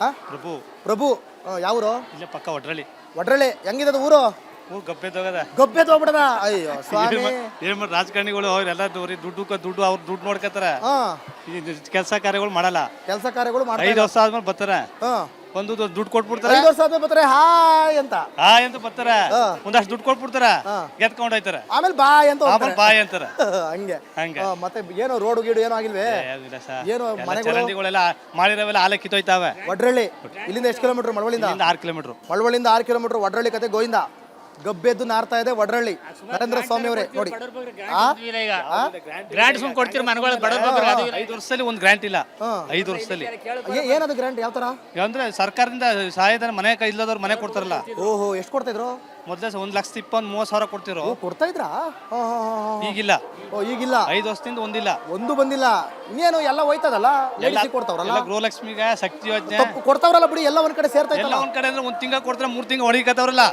ಹಾ ಪ್ರಭು ಪ್ರಭು ಯಾವೂರು? ಇಲ್ಲೇ ಪಕ್ಕ ಒಡ್ರಳ್ಳಿ. ಒಡ್ರಳ್ಳಿ. ಹೆಂಗಿದದು ಊರು? ಊರು ಗಬ್ಬೆದೋಗದ. ಗಬ್ಬೆದ್ ಹೋಗ್ಬಿಡದ. ಅಯ್ಯೋ ಸ್ವಾಮಿ. ಏನ್ ಮಾಡಿ ರಾಜಕಾರಣಿಗಳು ಅವ್ರೆಲ್ಲ ದುಡ್ಡು ಅವ್ರು ದುಡ್ಡು ನೋಡ್ಕತಾರ. ಹಾ ಕೆಲಸ ಕಾರ್ಯಗಳು ಮಾಡಲ್ಲ. ಕೆಲಸ ಕಾರ್ಯಗಳು 5 ವರ್ಷ ಆದ್ಮೇಲೆ ಬರ್ತಾರ. ಒಂದು ದುಡ್ಡು ಕೊಟ್ಬಿಡ್ತಾರ. 5 ವರ್ಷ ಆದ್ಮೇಲೆ ಬರ್ತಾರೆ ಹಾಯ್ ಅಂತ. ಹಾಯ್ ಅಂತ ಬರ್ತಾರ. ಒಂದಷ್ಟು ದುಡ್ಡು ಕೊಟ್ಬಿಡ್ತಾರ. ಗೆದ್ಕೊಂಡ್ ಹೋಯ್ತಾರ. ಆಮೇಲೆ ಬಾಯ್ ಅಂತ ಆಮೇಲೆ ಬಾಯ್ ಅಂತಾರ. ಹಂಗೆ ಮತ್ತೆ ಏನು ರೋಡ್ ಗೀಡು ಏನೋ ಆಗಿಲ್ವೇ? ಏನು ಮನೆಗಳು ಚರಂಡಿಗಳೆಲ್ಲ ಮಾಡಿರವೆಲ್ಲ ಆಲೆ ಕಿತ್ತೋಯ್ತಾವೆ. ಒಡ್ರಳ್ಳಿ ಇಲ್ಲಿಂದ ಎಷ್ಟು ಕಿಲೋಮೀಟರ್? ಮಳವಳ್ಳಿಯಿಂದ 6 ಕಿಲೋಮೀಟರ್. ಮಳವಳ್ಳಿಯಿಂದ 6 ಕಿಲೋಮೀಟರ್. ಒಡ್ರಳ್ಳಿ ಕತೆ ಗೋವಿಂದ. ಗಬ್ಬೆದ್ದು ನಾರ್ತಾ ಇದೆ ಒಡ್ರಳ್ಳಿ. ನರೇಂದ್ರ ಸ್ವಾಮಿ ಅವರೇ ನೋಡಿ. 5 ವರ್ಷದಲ್ಲಿ ಒಂದು ಗ್ರಾಂಟ್ ಇಲ್ಲ. 5 ವರ್ಷದಲ್ಲಿ ಏನದು ಗ್ರಾಂಟ್? ಯಾವ ತರ ಅಂದ್ರೆ ಸರ್ಕಾರದಿಂದ ಸಹಾಯಧನ ಮನೆ ಇಲ್ಲದವ್ರು ಮನೆ ಕೊಡ್ತಾರಲ್ಲ. ಓಹೋ, ಎಷ್ಟು ಕೊಡ್ತಾ ಇದ್ರು? ಮೊದಲೇ 1,20,30,000 ಕೊಡ್ತಿರೋ. ಕೊಡ್ತಾ ಇದ್ರಾ? ಈಗಿಲ್ಲ. ಈಗಿಲ್ಲ. 5 ವರ್ಷದಿಂದ ಒಂದಿಲ್ಲ. ಒಂದು ಬಂದಿಲ್ಲ. ಇನ್ನೇನು ಎಲ್ಲ ಹೋಯ್ತದಲ್ಲ. ಕೊಡ್ತಾವ್ರಲ್ಲ ಗೃಹಲಕ್ಷ್ಮಿಗೆ, ಶಕ್ತಿ ಯೋಜನೆ ಕೊಡ್ತಾವ್ರಲ್ಲ ಬಿಡಿ. ಎಲ್ಲ ಒಂದ್ ಕಡೆ ಸೇರ್ತಾ ಎಲ್ಲ ಒಂದ್ ಕಡೆ ಅಂದ್ರೆ 1 ತಿಂಗಳ ಕೊಡ್ತಾರೆ, 3 ತಿಂಗಳು ಹೊಡಿಕತ್ತವ್ರಲ್ಲ.